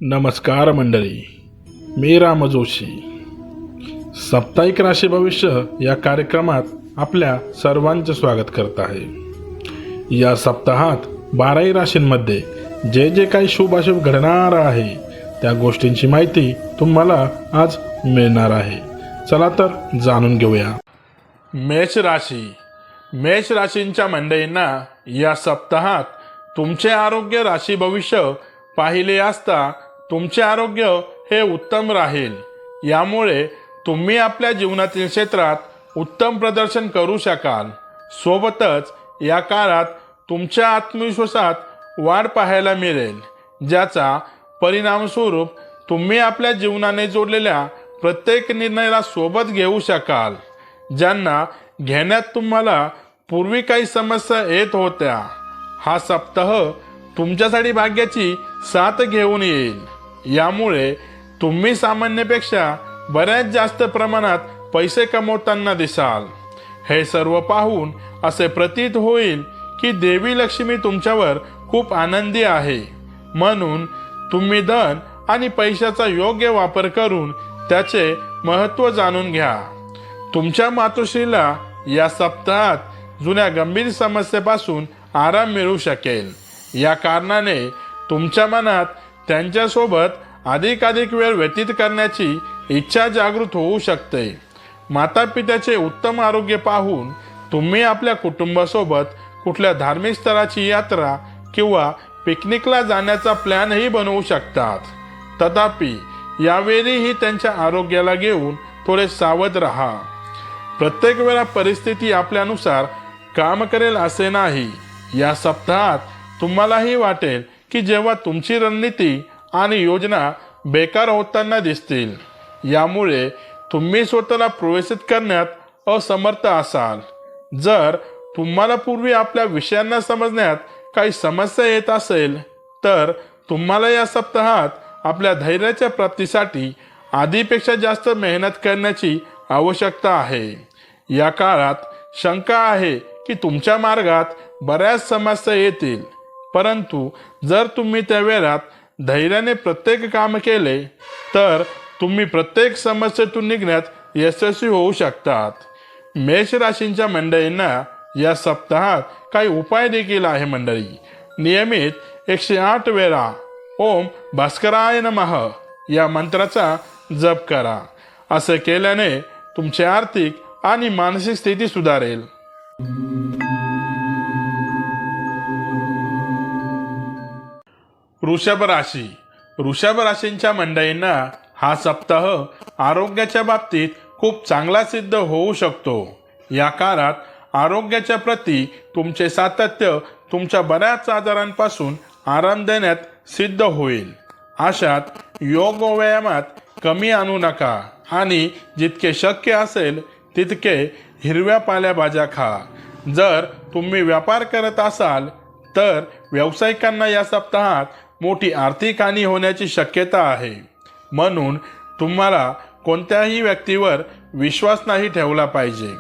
नमस्कार मंडळी, मी राम जोशी. साप्ताहिक राशी भविष्य या कार्यक्रमात आपल्या सर्वांचे स्वागत करत आहे. या सप्ताहात 12 राशींमध्ये जे जे काही शुभाशुभ घडणार आहे त्या गोष्टींची माहिती तुम्हाला आज मिळणार आहे. चला तर जाणून घेऊया. मेष राशी. मेष राशींच्या मंडळींना या सप्ताहात तुमचे आरोग्य राशी भविष्य पाहिले असता तुमचे आरोग्य हे उत्तम राहील. यामुळे तुम्ही आपल्या जीवनातील क्षेत्रात उत्तम प्रदर्शन करू शकाल. सोबतच या काळात तुमच्या आत्मविश्वासात वाढ पाहायला मिळेल, ज्याचा परिणामस्वरूप तुम्ही आपल्या जीवनाने जोडलेल्या प्रत्येक निर्णयाला सोबत घेऊ शकाल. ज्यांना घेण्यात तुम्हाला पूर्वी काही समस्या येत होत्या, हा सप्ताह तुमच्यासाठी भाग्याची साथ घेऊन येईल. यामुळे तुम्ही सामान्यपेक्षा बऱ्याच जास्त प्रमाणात पैसे कमवताना दिसाल. हे सर्व पाहून असे प्रतीत होईल की देवी लक्ष्मी तुमच्यावर खूप आनंदी आहे. म्हणून तुम्ही धन आणि पैशाचा योग्य वापर करून त्याचे महत्त्व जाणून घ्या. तुमच्या मातोश्रीला या सप्ताहात जुन्या गंभीर समस्येपासून आराम मिळू शकेल. या कारणाने तुमच्या मनात त्यांच्यासोबत अधिकाधिक वेळ व्यतीत करण्याची इच्छा जागृत होऊ शकते. माता पित्याचे उत्तम आरोग्य पाहून तुम्ही आपल्या कुटुंबासोबत कुठल्या धार्मिक स्थळाची यात्रा किंवा पिकनिकला जाण्याचा प्लॅनही बनवू शकतात. तथापि यावेळीही त्यांच्या आरोग्याला घेऊन थोडे सावध राहा. प्रत्येक वेळा परिस्थिती आपल्यानुसार काम करेल असे नाही. या सप्ताहात तुम्हालाही वाटेल की जेव्हा तुमची रणनीती आणि योजना बेकार होताना दिसतील. यामुळे तुम्ही स्वतःला प्रोत्साहित करण्यात असमर्थ असाल. जर तुम्हाला पूर्वी आपल्या विषयांना समजण्यात काही समस्या येत असेल तर तुम्हाला या सप्ताहात आपल्या धैर्याच्या प्राप्तीसाठी आधीपेक्षा जास्त मेहनत करण्याची आवश्यकता आहे. या काळात शंका आहे की तुमच्या मार्गात बऱ्याच समस्या येतील, परंतु जर तुम्ही त्या वेळात धैर्याने प्रत्येक काम केले तर तुम्ही प्रत्येक समस्येतून निघण्यात यशस्वी होऊ शकतात. मेष राशींच्या मंडळींना या सप्ताहात काही उपाय देखील आहे मंडळी. नियमित 108 वेळा ओम भास्कराय नमः या मंत्राचा जप करा. असे केल्याने तुमची आर्थिक आणि मानसिक स्थिती सुधारेल. वृषभ राशी. वृषभ राशींच्या मंडळींना हा सप्ताह आरोग्याच्या बाबतीत खूप चांगला सिद्ध होऊ शकतो. या काळात आरोग्याच्या प्रती तुमचे सातत्य तुमच्या बऱ्याच आजारांपासून आराम देण्यात सिद्ध होईल. अशात योग व्यायामात कमी आणू नका आणि जितके शक्य असेल तितके हिरव्या पालेभाज्या खा. जर तुम्ही व्यापार करत असाल तर व्यावसायिकांना या सप्ताहात मोठी आर्थिक हानी होण्याची शक्यता आहे. म्हणून तुम्हाला कोणत्याही व्यक्तीवर विश्वास नाही ठेवला पाहिजे.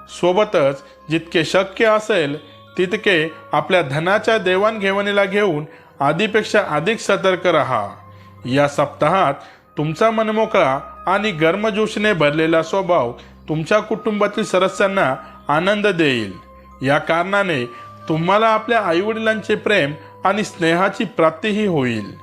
सोबतच जितके शक्य असेल तितके आपल्या धनाच्या देवाणघेवाणीला घेऊन आधीपेक्षा अधिक सतर्क राहा. या सप्ताहात तुमचा मनमोकळा आणि गर्मजोशीने भरलेला स्वभाव तुमच्या कुटुंबातील सदस्यांना आनंद देईल. या कारणाने तुम्हाला आपल्या आईवडिलांचे प्रेम आणि स्नेहाची प्राप्तीही होईल.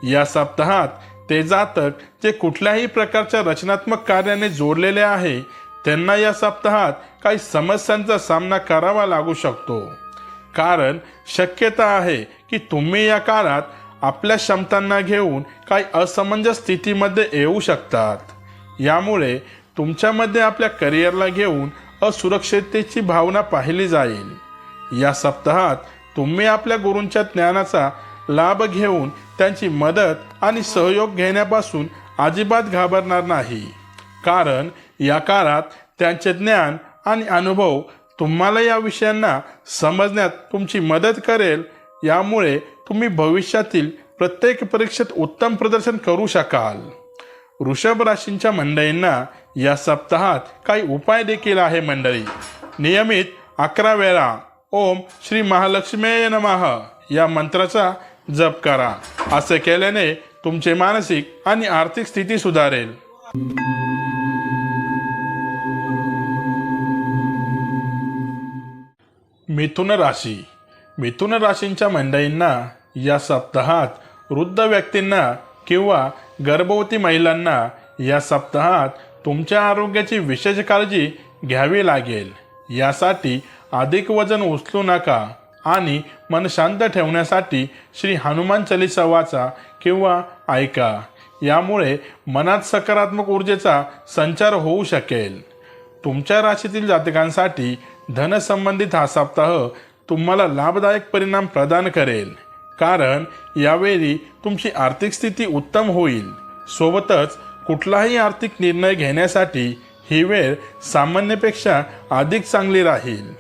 या सप्ताहात ते जातक जे कुठल्याही प्रकारच्या रचनात्मक कार्याने जोडलेले आहे त्यांना या सप्ताहात काही समस्यांचा सामना करावा लागू शकतो. कारण शक्यता आहे की तुम्ही या काळात आपल्या क्षमतांना घेऊन काही असमंजस स्थितीमध्ये येऊ शकतात. यामुळे तुमच्यामध्ये आपल्या करिअरला घेऊन असुरक्षिततेची भावना पाहिली जाईल. या सप्ताहात तुम्ही आपल्या गुरूंच्या ज्ञानाचा लाभ घेऊन त्यांची मदत आणि सहयोग घेण्यापासून अजिबात घाबरणार नाही. कारण या काळात त्यांचे ज्ञान आणि अनुभव तुम्हाला या विषयांना समजण्यात तुमची मदत करेल. यामुळे तुम्ही भविष्यातील प्रत्येक परीक्षेत उत्तम प्रदर्शन करू शकाल. वृषभ राशींच्या मंडळींना या सप्ताहात काही उपाय देखील आहे मंडळी. नियमित 11 वेळा ओम श्री महालक्ष्मी नमः या मंत्राचा जप करा. असे केल्याने तुमचे मानसिक आणि आर्थिक स्थिती सुधारेल. मिथुन राशी. मिथुन राशींच्या मंडळींना या सप्ताहात वृद्ध व्यक्तींना किंवा गर्भवती महिलांना या सप्ताहात तुमच्या आरोग्याची विशेष काळजी घ्यावी लागेल. यासाठी अधिक वजन उचलू नका आणि मन शांत ठेवण्यासाठी श्री हनुमान चालीसा वाचा किंवा ऐका. यामुळे मनात सकारात्मक ऊर्जेचा संचार होऊ शकेल. तुमच्या राशीतील जातकांसाठी धनसंबंधित हा सप्ताह तुम्हाला लाभदायक परिणाम प्रदान करेल, कारण यावेळी तुमची आर्थिक स्थिती उत्तम होईल. सोबतच कुठलाही आर्थिक निर्णय घेण्यासाठी ही वेळ सामान्यपेक्षा अधिक चांगली राहील.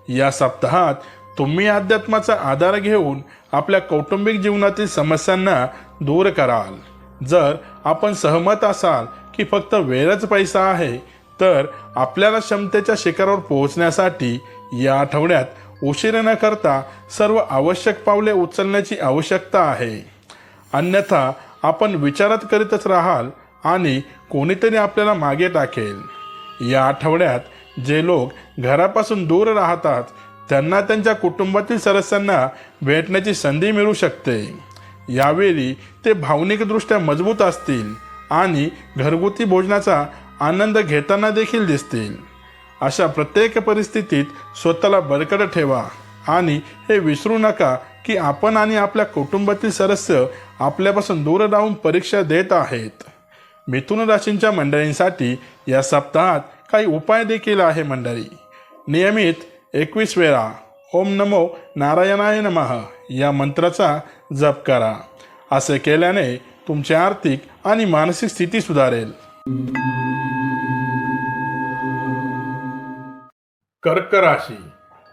या सप्ताहात तुम्ही अध्यात्माचा आधार घेऊन आपल्या कौटुंबिक जीवनातील समस्यांना दूर कराल. जर आपण सहमत असाल की फक्त वेळच पैसा आहे, तर आपल्याला क्षमतेच्या शिखरावर पोहोचण्यासाठी या आठवड्यात उशीर न करता सर्व आवश्यक पावले उचलण्याची आवश्यकता आहे. अन्यथा आपण विचारात करीतच राहाल आणि कोणीतरी आपल्याला मागे टाकेल. या आठवड्यात जे लोक घरापासून दूर राहतात त्यांना त्यांच्या कुटुंबातील सदस्यांना भेटण्याची संधी मिळू शकते. यावेळी ते भावनिकदृष्ट्या मजबूत असतील आणि घरगुती भोजनाचा आनंद घेताना देखील दिसतील. अशा प्रत्येक परिस्थितीत स्वतःला बळकट ठेवा आणि हे विसरू नका की आपण आणि आपल्या कुटुंबातील सदस्य आपल्यापासून दूर राहून परीक्षा देत आहेत. मिथुन राशींच्या मंडळींसाठी या सप्ताहात काही उपाय देखील आहे मंडळी. नियमित 21 वेळा ओम नमो नारायणाय नमः या मंत्राचा जप करा. असे केल्याने तुमची आर्थिक आणि मानसिक स्थिती सुधारेल. कर्क राशी.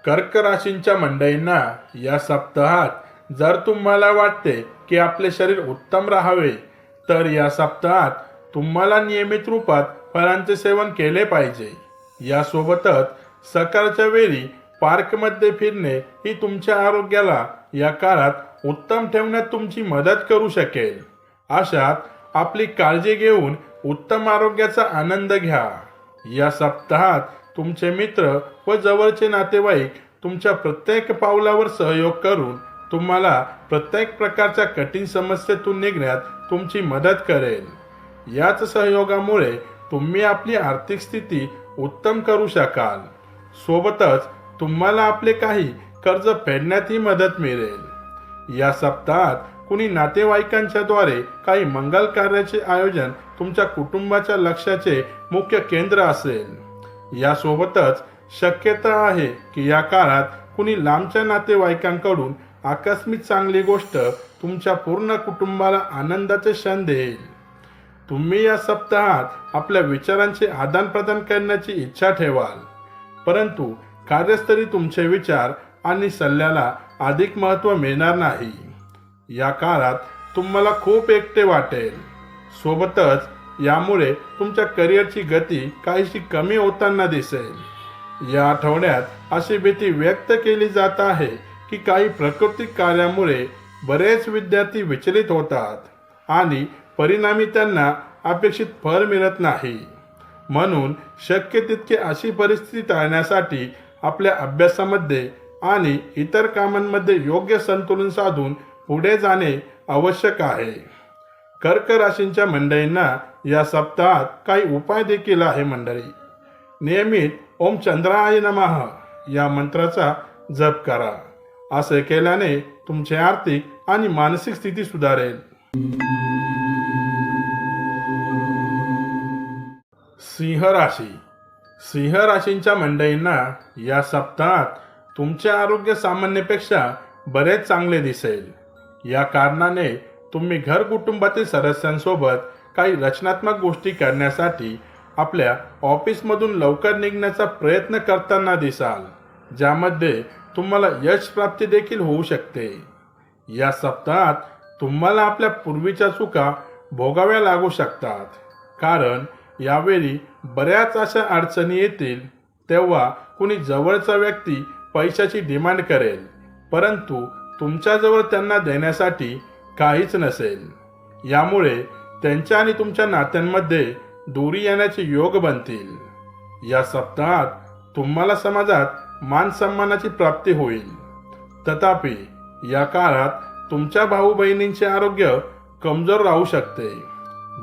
कर्क राशींच्या मंडळींना या सप्ताहात जर तुम्हाला वाटते की आपले शरीर उत्तम राहावे, तर या सप्ताहात तुम्हाला नियमित रूपात फळांचे सेवन केले पाहिजे. यासोबतच सकाळच्या वेळी पार्कमध्ये फिरणे ही तुमच्या आरोग्याला या काळात उत्तम ठेवण्यात तुमची मदत करू शकेल. अशात आपली काळजी घेऊन उत्तम आरोग्याचा आनंद घ्या. या सप्ताहात तुमचे मित्र व जवळचे नातेवाईक तुमच्या प्रत्येक पावलावर सहयोग करून तुम्हाला प्रत्येक प्रकारच्या कठीण समस्येतून निघण्यात तुमची मदत करेल. याच सहयोगामुळे तुम्ही आपली आर्थिक स्थिती उत्तम करू शकाल. सोबतच तुम्हाला आपले काही कर्ज फेडण्यातही मदत मिळेल. या सप्ताहात कुणी नातेवाईकांच्याद्वारे काही मंगल कार्याचे आयोजन तुमच्या कुटुंबाच्या लक्षाचे मुख्य केंद्र असेल. यासोबतच शक्यता आहे की या काळात कुणी लांबच्या नातेवाईकांकडून आकस्मिक चांगली गोष्ट तुमच्या पूर्ण कुटुंबाला आनंदाचे क्षण देईल. तुम्ही या सप्ताहात आपल्या विचारांचे आदानप्रदान करण्याची इच्छा ठेवाल, परंतु कार्यस्थळी तुमचे विचार आणि सल्ल्याला अधिक महत्त्व मिळणार नाही. या काळात तुम्हाला खूप एकटे वाटेल. सोबतच यामुळे तुमच्या करिअरची गती काहीशी कमी होताना दिसेल. या आठवड्यात अशी भीती व्यक्त केली जात आहे की काही प्राकृतिक कार्यामुळे बरेच विद्यार्थी विचलित होतात आणि परिणामी त्यांना अपेक्षित फळ मिळत नाही. म्हणून शक्य तितके अशी परिस्थिती टाळण्यासाठी आपल्या अभ्यासामध्ये आणि इतर कामांमध्ये योग्य संतुलन साधून पुढे जाणे आवश्यक आहे. कर्क राशींच्या मंडळींना या सप्ताहात काही उपाय देखील आहे मंडळी. नियमित ओम चंद्राय नमः या मंत्राचा जप करा. असे केल्याने तुमची आर्थिक आणि मानसिक स्थिती सुधारेल. सिंह राशी. सिंह राशींच्या मंडळींना या सप्ताहात तुमचे आरोग्य सामान्यपेक्षा बरेच चांगले दिसेल. या कारणाने तुम्ही घर कुटुंबातील सदस्यांसोबत काही रचनात्मक गोष्टी करण्यासाठी आपल्या ऑफिसमधून लवकर निघण्याचा प्रयत्न करताना दिसाल, ज्यामध्ये तुम्हाला यश प्राप्ती देखील होऊ शकते. या सप्ताहात तुम्हाला आपल्या पूर्वीच्या चुका भोगाव्या लागू शकतात, कारण यावेळी बऱ्याच अशा अडचणी येतील. तेव्हा कुणी जवळचा व्यक्ती पैशाची डिमांड करेल, परंतु तुमच्याजवळ त्यांना देण्यासाठी काहीच नसेल. यामुळे त्यांच्या आणि तुमच्या नात्यांमध्ये दुरी येण्याचे योग बनतील। या सप्ताहात तुम्हाला समाजात मान सन्मानाची प्राप्ती होईल। तथापि या काळात तुमच्या भाऊ बहिणींचे आरोग्य कमजोर राहू शकते,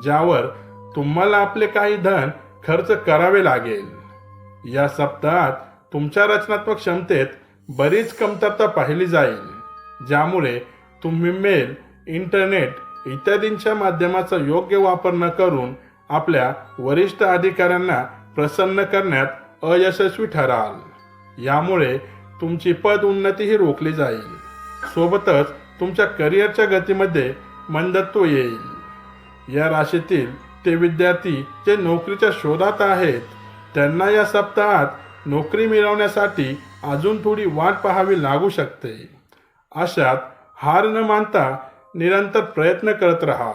ज्यावर तुम्हाला आपले काही धन खर्च करावे लागेल। या सप्ताहात तुमच्या रचनात्मक क्षमतेत बरीच कमतरता पाहिली जाईल, ज्यामुळे तुम्ही मेल, इंटरनेट इत्यादींच्या माध्यमाचा योग्य वापर न करून आपल्या वरिष्ठ अधिकाऱ्यांना प्रसन्न करण्यात अयशस्वी ठराल। यामुळे तुमची पद उन्नतीही रोखली जाईल। सोबतच तुमच्या करिअरच्या गतीमध्ये मंदत्व येईल। या राशीतील ते विद्यार्थी जे नोकरीच्या शोधात आहेत, त्यांना या सप्ताहात नोकरी मिळवण्यासाठी अजून थोडी वाट पाहावी लागू शकते। अशात हार न मानता निरंतर प्रयत्न करत राहा।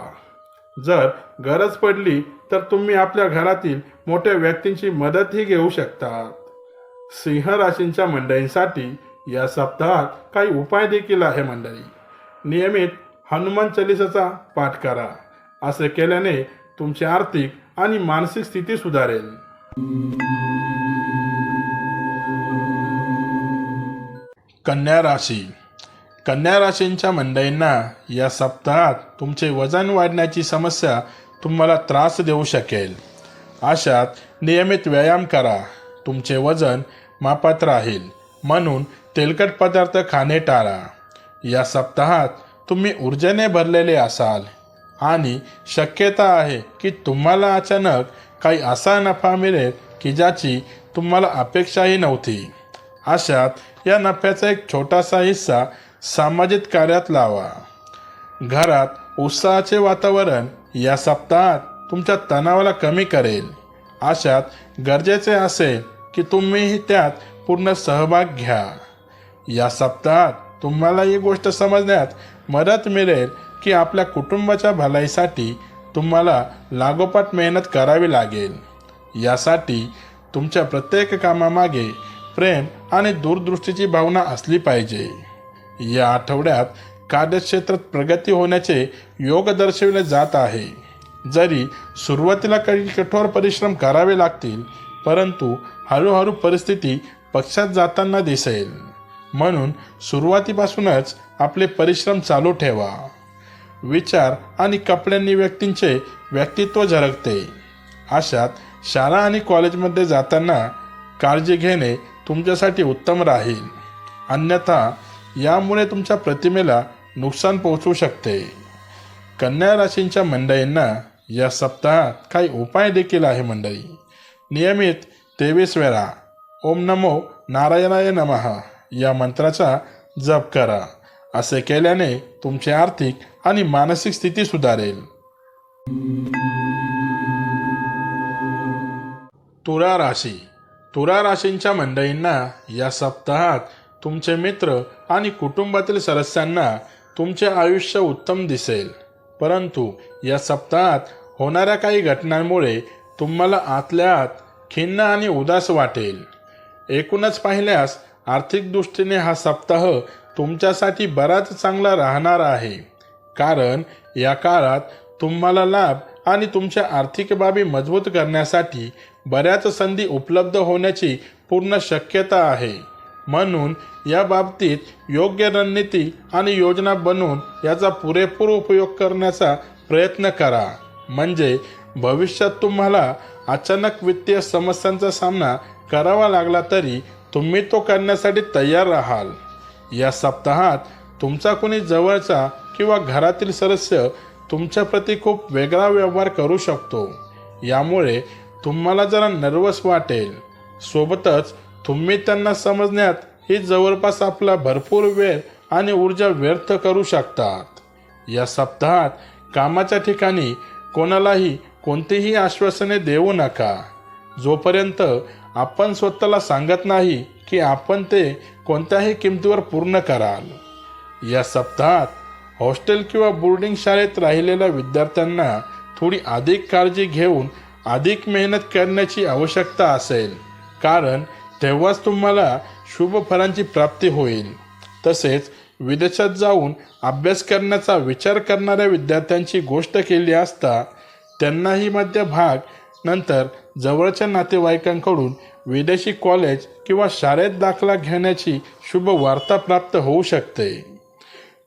जर गरज पडली तर तुम्ही आपल्या घरातील मोठ्या व्यक्तींची मदतही घेऊ शकता। सिंह राशींच्या मंडळींसाठी या सप्ताहात काही उपाय देखील आहे मंडळी। नियमित हनुमान चालीसाचा पाठ करा। असे केल्याने तुमची आर्थिक आणि मानसिक स्थिती सुधारेल। कन्या राशी। कन्या राशींच्या मंडळींना या सप्ताहात तुमचे वजन वाढण्याची समस्या तुम्हाला त्रास देऊ शकेल। अशात नियमित व्यायाम करा। तुमचे वजन मापात राहील, म्हणून तेलकट पदार्थ खाणे टाळा। या सप्ताहात तुम्ही ऊर्जेने भरलेले असाल आणि शक्यता आहे की तुम्हाला अचानक काही असा नफा मिळेल की ज्याची तुम्हाला अपेक्षाही नव्हती। अशात या नफ्याचा एक छोटासा हिस्सा सामाजिक कार्यात लावा। घरात उत्साहाचे वातावरण या सप्ताहात तुमच्या तणावाला कमी करेल। अशात गरजेचे असेल की तुम्हीही त्यात पूर्ण सहभाग घ्या। या सप्ताहात तुम्हाला ही गोष्ट समजण्यात मदत मिळेल की आपल्या कुटुंबाच्या भलाईसाठी तुम्हाला लागोपाठ मेहनत करावी लागेल। यासाठी तुमच्या प्रत्येक कामामागे प्रेम आणि दूरदृष्टीची भावना असली पाहिजे। या आठवड्यात कार्यक्षेत्रात प्रगती होण्याचे योग दर्शविले जात आहे। जरी सुरुवातीला काही कठोर परिश्रम करावे लागतील, परंतु हळूहळू परिस्थिती पक्षात जाताना दिसेल। म्हणून सुरुवातीपासूनच आपले परिश्रम चालू ठेवा। विचार आणि कपड्यांनी व्यक्तींचे व्यक्तित्व झळकते। अशात शाळा आणि कॉलेजमध्ये जाताना काळजी घेणे तुमच्यासाठी उत्तम राहील, अन्यथा यामुळे तुमच्या प्रतिमेला नुकसान पोहोचू शकते। कन्या राशींच्या मंडळींना या सप्ताहात काही उपाय देखील आहे मंडळी। नियमित 23 वेळा ओम नमो नारायणाय नमः या मंत्राचा जप करा। असे केल्याने तुमची आर्थिक आणि मानसिक स्थिती सुधारेल। तुला राशी। तुला राशींच्या मंडळींना या सप्ताहात तुमचे मित्र आणि कुटुंबातील सदस्यांना तुमचे आयुष्य उत्तम दिसेल, परंतु या सप्ताहात होणाऱ्या काही घटनांमुळे तुम्हाला आतल्या आत खिन्न आणि उदास वाटेल। एकूणच पाहिल्यास आर्थिक दृष्टीने हा सप्ताह तुमच्यासाठी बराच चांगला राहणार आहे, कारण या काळात तुम्हाला लाभ आणि तुमच्या आर्थिक बाबी मजबूत करण्यासाठी बऱ्याच संधी उपलब्ध होण्याची पूर्ण शक्यता आहे। म्हणून या बाबतीत योग्य रणनीती आणि योजना बनवून याचा पुरेपूर उपयोग करण्याचा प्रयत्न करा, म्हणजे भविष्यात तुम्हाला अचानक वित्तीय समस्यांचा सामना करावा लागला तरी तुम्ही तो करण्यासाठी तयार राहाल। या सप्ताहात तुमचा कोणी जवळचा किंवा घरातील सदस्य तुमच्याप्रती खूप वेगळा व्यवहार करू शकतो। यामुळे तुम्हाला जरा नर्वस वाटेल। सोबतच तुम्ही त्यांना समजण्यात ही जवळपास आपला भरपूर वेळ आणि ऊर्जा व्यर्थ करू शकतात। या सप्ताहात कामाच्या ठिकाणी कोणालाही कोणतीही आश्वासने देऊ नका, जोपर्यंत आपण स्वतःला सांगत नाही की आपण ते कोणत्याही किमतीवर पूर्ण कराल। या सप्ताहात हॉस्टेल किंवा बोर्डिंग शाळेत राहिलेल्या विद्यार्थ्यांना थोडी अधिक काळजी घेऊन अधिक मेहनत करण्याची आवश्यकता असेल, कारण तेव्हाच तुम्हाला शुभ फलांची प्राप्ती होईल। तसेच विदेशात जाऊन अभ्यास करण्याचा विचार करणाऱ्या विद्यार्थ्यांची गोष्ट केली असता त्यांनाही मध्यभाग नंतर जवळच्या नातेवाईकांकडून विदेशी कॉलेज किंवा शाळेत दाखला घेण्याची शुभ वार्ता प्राप्त होऊ शकते.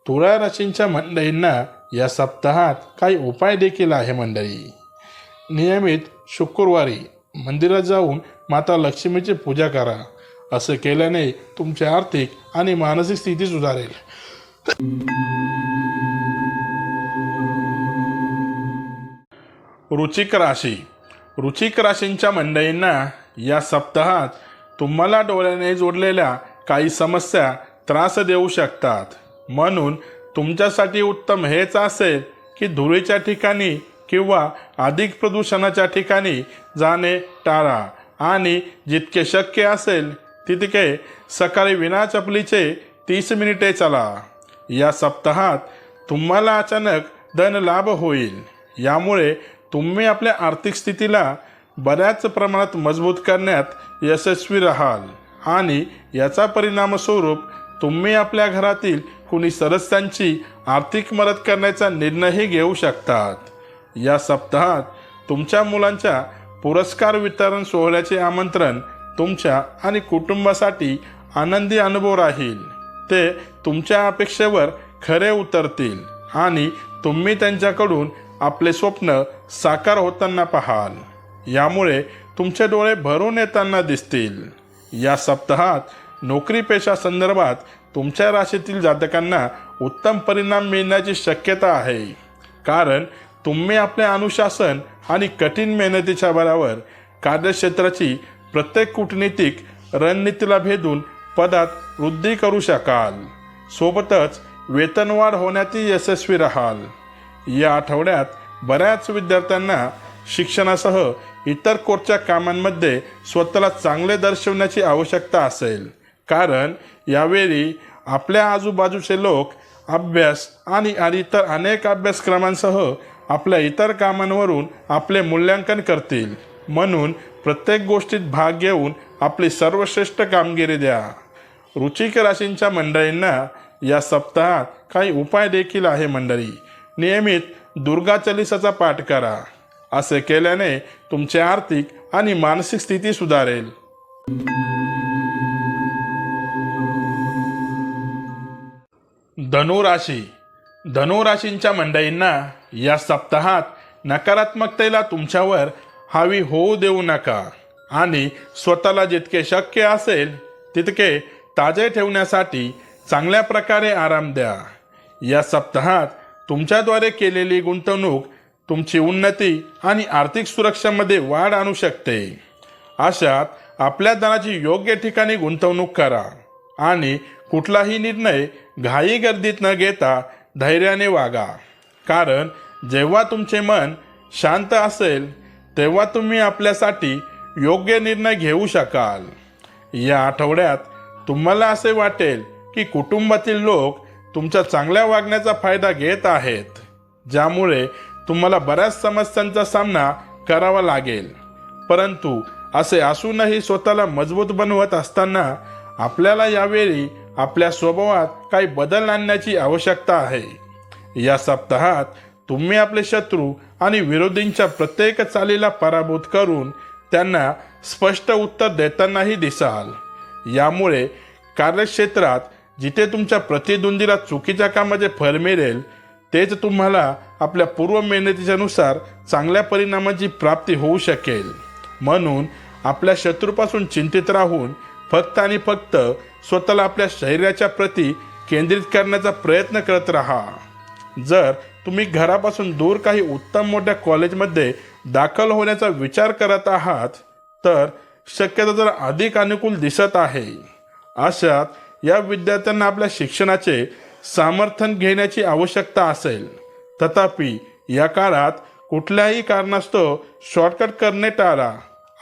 तुळा राशींच्या मंडळींना या सप्ताहात काही उपाय देखील आहे मंडळी. नियमित शुक्रवारी मंदिरात जाऊन माता लक्ष्मीची पूजा करा. असं केल्याने तुमची आर्थिक आणि मानसिक स्थिती सुधारेल. वृश्चिक राशी. वृश्चिक राशींच्या मंडळींना या सप्ताहात तुम्हाला डोळ्याने जोडलेल्या काही समस्या त्रास देऊ शकतात. म्हणून तुमच्यासाठी उत्तम हेच असेल की धुळीच्या ठिकाणी किंवा अधिक प्रदूषणाच्या ठिकाणी जाणे टाळा आणि जितके शक्य असेल तितके सकाळी विना चपलीचे 30 मिनिटे चला. या सप्ताहात तुम्हाला अचानक धन लाभ होईल. यामुळे तुम्ही आपल्या आर्थिक स्थितीला बऱ्याच प्रमाणात मजबूत करण्यात यशस्वी राहाल आणि याचा परिणाम स्वरूप तुम्ही आपल्या घरातील कुणी सदस्यांची आर्थिक मदत करण्याचा निर्णयही घेऊ शकतात. या सप्ताहात तुमच्या मुलांच्या पुरस्कार वितरण सोहळ्याचे आमंत्रण तुमच्या आणि कुटुंबासाठी आनंदी अनुभव राहील. ते तुमच्या अपेक्षेवर खरे उतरतील आणि तुम्ही त्यांच्याकडून आपले स्वप्न साकार होताना पाहाल. यामुळे तुमचे डोळे भरून येताना दिसतील. या सप्ताहात नोकरी पेशा संदर्भात तुमच्या राशीतील जातकांना उत्तम परिणाम मिळण्याची शक्यता आहे. कारण तुम्ही आपल्या अनुशासन आणि कठीण मेहनतीच्या बळावर कार्यक्षेत्राची प्रत्येक कूटनीतिक रणनीतीला भेदून पदात वृद्धी करू शकाल. सोबतच वेतनवाढ होण्यातही यशस्वी राहाल. या आठवड्यात बऱ्याच विद्यार्थ्यांना शिक्षणासह इतर कोर्सच्या कामांमध्ये स्वतःला चांगले दर्शवण्याची आवश्यकता असेल. कारण यावेळी आपल्या आजूबाजूचे लोक अभ्यास आणि इतर अनेक अभ्यासक्रमांसह आपल्या इतर कामांवरून आपले मूल्यांकन करतील. म्हणून प्रत्येक गोष्टीत भाग घेऊन आपली सर्वश्रेष्ठ कामगिरी द्या. वृश्चिक राशींच्या मंडळींना या सप्ताहात काही उपाय देखील आहे मंडळी. नियमित दुर्गा चालीसाचा पाठ करा. असे केल्याने तुमची आर्थिक आणि मानसिक स्थिती सुधारेल. धनुराशी. धनुराशींच्या मंडळींना या सप्ताहात नकारात्मकतेला तुमच्यावर हावी होऊ देऊ नका आणि स्वतःला जितके शक्य असेल तितके ताजे ठेवण्यासाठी चांगल्या प्रकारे आराम द्या. या सप्ताहात तुमच्याद्वारे केलेली गुंतवणूक तुमची उन्नती आणि आर्थिक सुरक्षेमध्ये वाढ आणू शकते. अशात आपल्या धनाची योग्य ठिकाणी गुंतवणूक करा आणि कुठलाही निर्णय घाई गर्दीत न घेता धैर्याने वागा. कारण जेव्हा तुमचे मन शांत असेल तेव्हा तुम्ही आपल्यासाठी योग्य निर्णय घेऊ शकाल. या आठवड्यात तुम्हाला असे वाटेल की कुटुंबातील लोक तुमच्या चांगल्या वागण्याचा फायदा घेत आहेत, ज्यामुळे तुम्हाला बऱ्याच समस्यांचा सामना करावा लागेल. परंतु असे असूनही स्वतःला मजबूत बनवत असताना आपल्याला यावेळी आपल्या स्वभावात काही बदल आणण्याची आवश्यकता आहे. या सप्ताहात तुम्ही आपले शत्रू आणि विरोधींच्या प्रत्येक चालीला पराभूत करून त्यांना स्पष्ट उत्तर देतानाही दिसाल. यामुळे कार्यक्षेत्रात जिथे तुमच्या प्रतिद्वंदीला चुकीच्या कामाचे फळ मिळेल तेच तुम्हाला आपल्या पूर्व मेहनतीच्यानुसार चांगल्या परिणामांची प्राप्ती होऊ शकेल. म्हणून आपल्या शत्रूपासून चिंतित राहून फक्त आणि फक्त स्वतःला आपल्या शरीराच्या प्रती केंद्रित करण्याचा प्रयत्न करत राहा. जर तुम्ही घरापासून दूर काही उत्तम मोठ्या कॉलेजमध्ये दाखल होण्याचा विचार करत आहात तर शक्यता जरा अधिक अनुकूल दिसत आहे. अशात या विद्यार्थ्यांना आपल्या शिक्षणाचे समर्थन घेण्याची आवश्यकता असेल. तथापि या काळात कुठल्याही कारणास्तव शॉर्टकट करणे टाळा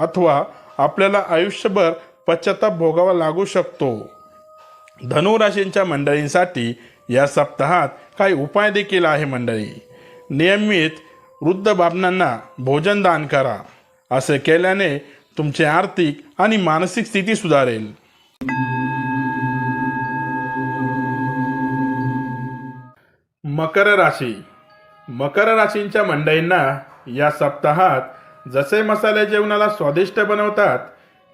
अथवा आपल्याला आयुष्यभर पश्चाताप भोगावा लागू शकतो. धनुराशींच्या मंडळींसाठी या सप्ताहात काही उपाय देखील आहे मंडळी. नियमित वृद्ध बाबांना भोजन दान करा. असे केल्याने तुमची आर्थिक आणि मानसिक स्थिती सुधारेल. मकर राशी. मकर राशींच्या मंडळींना या सप्ताहात जसे मसाले जेवणाला स्वादिष्ट बनवतात,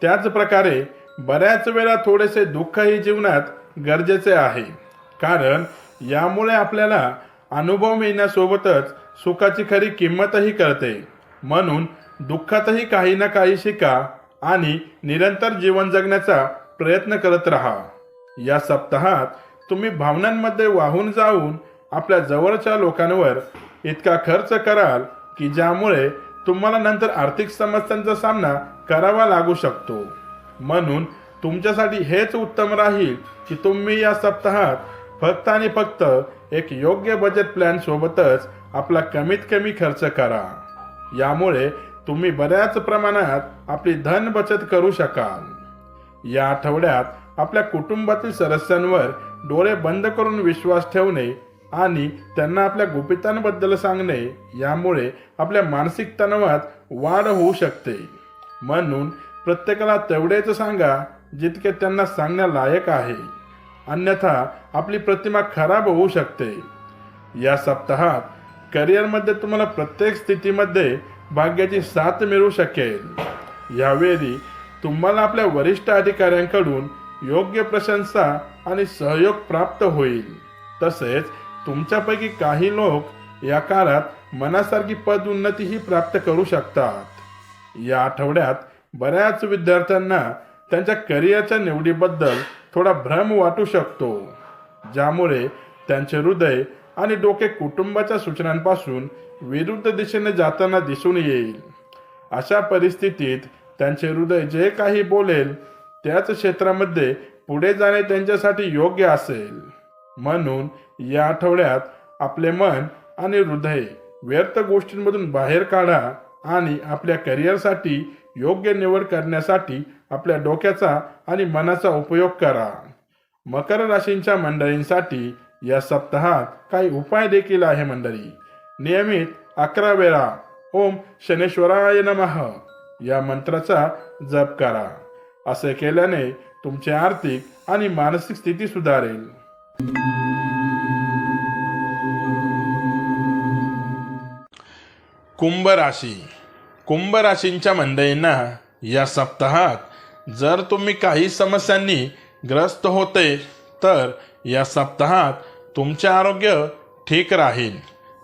त्याच प्रकारे बऱ्याच वेळा थोडेसे दुःखही जीवनात गरजेचे आहे. कारण यामुळे आपल्याला अनुभव मिळण्यासोबतच सुखाची खरी किंमतही कळते. म्हणून दुःखातही काही ना काही शिका आणि निरंतर जीवन जगण्याचा प्रयत्न करत राहा. या सप्ताहात तुम्ही भावनांमध्ये वाहून जाऊन आपल्या जवळच्या लोकांवर इतका खर्च कराल की ज्यामुळे तुम्हाला नंतर आर्थिक समस्यांचा सामना करावा लागू शकतो. म्हणून तुमच्यासाठी हेच उत्तम राहील की तुम्ही या सप्ताहात फक्त आणि फक्त एक योग्य बजेट प्लॅन सोबतच आपला कमीत कमी खर्च करा. यामुळे तुम्ही बऱ्याच प्रमाणात आपली धन बचत करू शकाल. या आठवड्यात आपल्या कुटुंबातील सदस्यांवर डोळे बंद करून विश्वास ठेवणे आणि त्यांना आपल्या गुपितांबद्दल सांगणे यामुळे आपल्या मानसिक तणावात वाढ होऊ शकते. म्हणून प्रत्येकाला तेवढेच सांगा जितके त्यांना सांगण्यालायक आहे, अन्यथा आपली प्रतिमा खराब होऊ शकते. या सप्ताहात करिअरमध्ये तुम्हाला प्रत्येक स्थितीमध्ये भाग्याची साथ मिळू शकेल. यावेळी तुम्हाला आपल्या वरिष्ठ अधिकाऱ्यांकडून योग्य प्रशंसा आणि सहयोग प्राप्त होईल. तसेच तुमच्यापैकी काही लोक या काळात मनासारखी पदोन्नतीही प्राप्त करू शकतात. या आठवड्यात बऱ्याच विद्यार्थ्यांना त्यांच्या करिअरच्या निवडीबद्दल थोडा भ्रम वाटू शकतो, ज्यामुळे त्यांचे हृदय आणि डोके कुटुंबाच्या सूचनांपासून विरुद्ध दिशेने जाताना दिसून येईल. अशा परिस्थितीत त्यांचे हृदय जे काही बोलेल त्याच क्षेत्रामध्ये पुढे जाणे त्यांच्यासाठी योग्य असेल. म्हणून या आठवड्यात आपले मन आणि हृदय व्यर्थ गोष्टींमधून बाहेर काढा आणि आपल्या करिअरसाठी योग्य निवड करण्यासाठी आपल्या डोक्याचा आणि मनाचा उपयोग करा. मकर राशींच्या मंडळींसाठी या सप्ताहात काही उपाय देखील आहे मंडळी. नियमित 11 वेळा ओम शनेश्वराय नमः या मंत्राचा जप करा. असे केल्याने तुमची आर्थिक आणि मानसिक स्थिती सुधारेल. कुंभ राशी. कुंभ राशींच्या मंडळींना या सप्ताहात जर तुम्ही काही समस्यांनी ग्रस्त होते तर या सप्ताहात तुमचे आरोग्य ठीक राहील.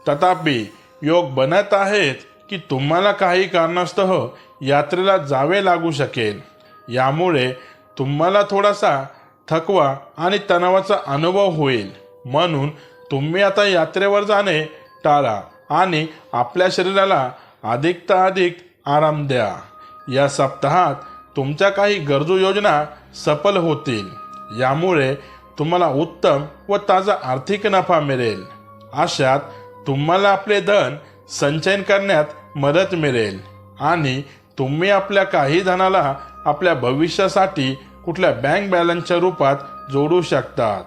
तथापि योग बनत आहेत की तुम्हाला काही कारणास्तव यात्रेला जावे लागू शकेल. यामुळे तुम्हाला थोडासा थकवा आणि तणावाचा अनुभव होईल. म्हणून तुम्ही आता यात्रेवर जाणे टाळा आणि आपल्या शरीराला अधिक आराम द्या. या सप्ताहात तुमच्या काही गरजू योजना सफल होतील. यामुळे तुम्हाला उत्तम व ताजा आर्थिक नफा मिळेल. अशात तुम्हाला आपले धन संचयन करण्यात मदत मिळेल आणि तुम्ही आपल्या काही धनाला आपल्या भविष्यासाठी कुठल्या बँक बॅलन्सच्या रूपात जोडू शकतात.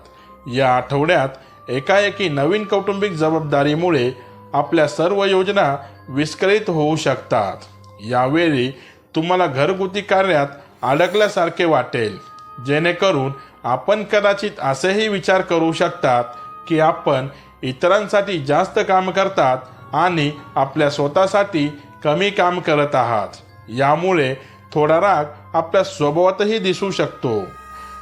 या आठवड्यात एकाएकी नवीन कौटुंबिक जबाबदारीमुळे आपल्या सर्व योजना विस्कळीत होऊ शकतात. यावेळी तुम्हाला घरगुती कार्यात अडकल्यासारखे वाटेल, जेणेकरून आपण कदाचित असेही विचार करू शकतात की आपण इतरांसाठी जास्त काम करतात आणि आपल्या स्वतःसाठी कमी काम करत आहात. यामुळे थोडा राग आपल्या स्वभावातही दिसू शकतो.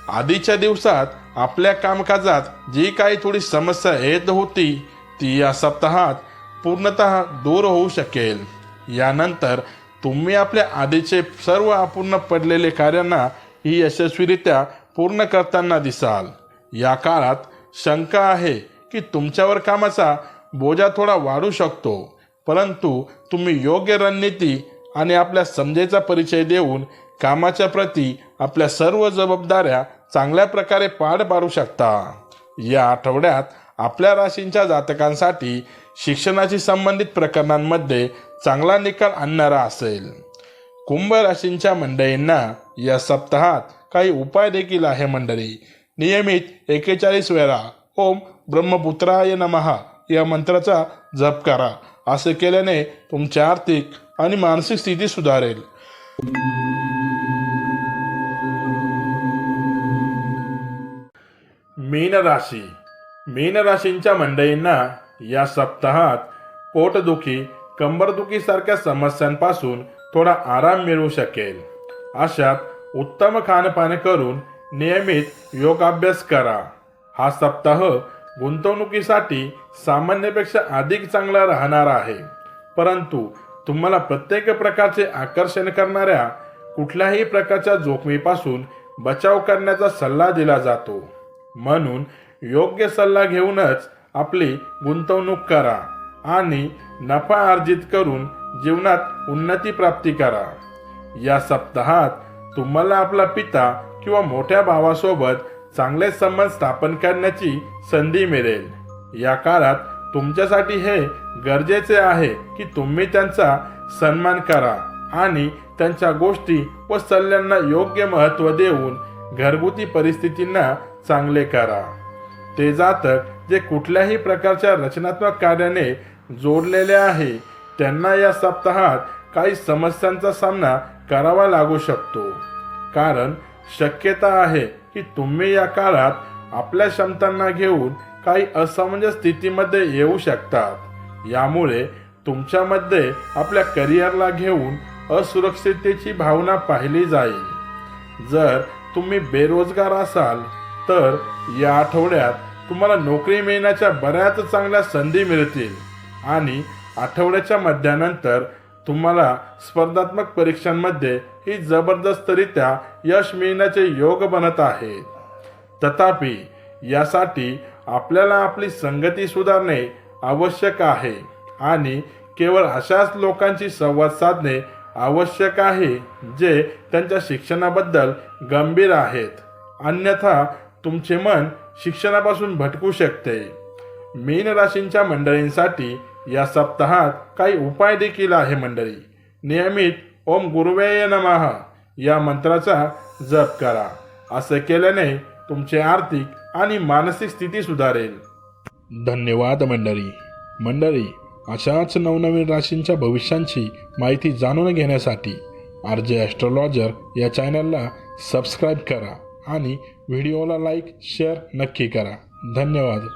आधीच्या दिवसात आपल्या कामकाजात जी काही थोडी समस्या येत होती ती या सप्ताहात पूर्णतः दूर होऊ शकेल. यानंतर तुम्ही आपल्या आधीचे सर्व अपूर्ण पडलेले कार्यांना ही यशस्वीरित्या पूर्ण करताना दिसाल. या काळात शंका आहे की तुमच्यावर कामाचा बोजा थोडा वाढू शकतो, परंतु तुम्ही योग्य रणनीती आणि आपल्या समजेचा परिचय देऊन कामाच्या प्रती आपल्या सर्व जबाबदाऱ्या चांगल्या प्रकारे पार पाडू शकता. या आठवड्यात आपल्या राशींच्या जातकांसाठी शिक्षणाशी संबंधित प्रकरणांमध्ये चांगला निकाल आणणारा असेल. कुंभ राशींच्या मंडळींना या सप्ताहात काही उपाय देखील आहे मंडळी. नियमित 41 वेळा ओम ब्रह्मपुत्राय नमः या मंत्राचा जप करा. असे केल्याने तुमची आर्थिक आणि मानसिक स्थिती सुधारेल. मीन राशी. मीन राशींच्या मंडळींना या सप्ताहात पोटदुखी, कंबरदुखी सारख्या समस्यांपासून थोडा आराम मिळू शकेल. अशात उत्तम खानपान करून नियमित योगाभ्यास करा. हा सप्ताह गुंतवणुकीसाठी सामान्यपेक्षा अधिक चांगला राहणार आहे, परंतु तुम्हाला प्रत्येक प्रकारचे आकर्षण करणाऱ्या कुठल्याही प्रकारच्या जोखमीपासून बचाव करण्याचा सल्ला दिला जातो. म्हणून योग्य सल्ला घेऊनच आपली गुंतवणूक करा आणि नफा अर्जित करून जीवनात उन्नती प्राप्ती करा. या सप्ताहात तुम्हाला आपला पिता किंवा मोठ्या भावासोबत चांगले संबंध स्थापन करण्याची संधी मिळेल. या काळात तुमच्यासाठी हे गरजेचे आहे की तुम्ही त्यांचा सन्मान करा आणि त्यांच्या गोष्टी व सल्ल्यांना योग्य महत्त्व देऊन घरगुती परिस्थितींना चांगले करा. ते जातक जे कुठल्याही प्रकारच्या रचनात्मक कार्याने जोडलेले आहे त्यांना या सप्ताहात काही समस्यांचा सामना करावा लागू शकतो, कारण शक्यता आहे की तुम्ही या काळात आपल्या क्षमतांना घेऊन काही असमंजस स्थितीमध्ये येऊ शकतात. यामुळे तुमच्यामध्ये आपल्या करिअरला घेऊन असुरक्षिततेची भावना पाहिली जाईल. जर तुम्ही बेरोजगार असाल तर या आठवड्यात तुम्हाला नोकरी मिळण्याच्या बऱ्याच चांगल्या संधी मिळतील आणि आठवड्याच्या मध्यानंतर तुम्हाला स्पर्धात्मक परीक्षांमध्ये ही जबरदस्तरित्या यश मिळण्याचे योग बनत आहेत. तथापि यासाठी आपल्याला आपली संगती सुधारणे आवश्यक आहे आणि केवळ अशाच लोकांशी संवाद साधणे आवश्यक आहे जे त्यांच्या शिक्षणाबद्दल गंभीर आहेत, अन्यथा तुमचे मन शिक्षणापासून भटकू शकते. मीन राशींच्या मंडळींसाठी या सप्ताहात काही उपाय देखील आहे मंडळी. नियमित ओम गुरुवे नमः या मंत्राचा जप करा. असं केल्याने तुमची आर्थिक आणि मानसिक स्थिती सुधारेल. धन्यवाद मंडळी. अशाच नवनवीन राशींच्या भविष्यांची माहिती जाणून घेण्यासाठी RJ ॲस्ट्रोलॉजर या चॅनलला सबस्क्राईब करा आणि व्हिडिओला लाईक शेअर नक्की करा. धन्यवाद.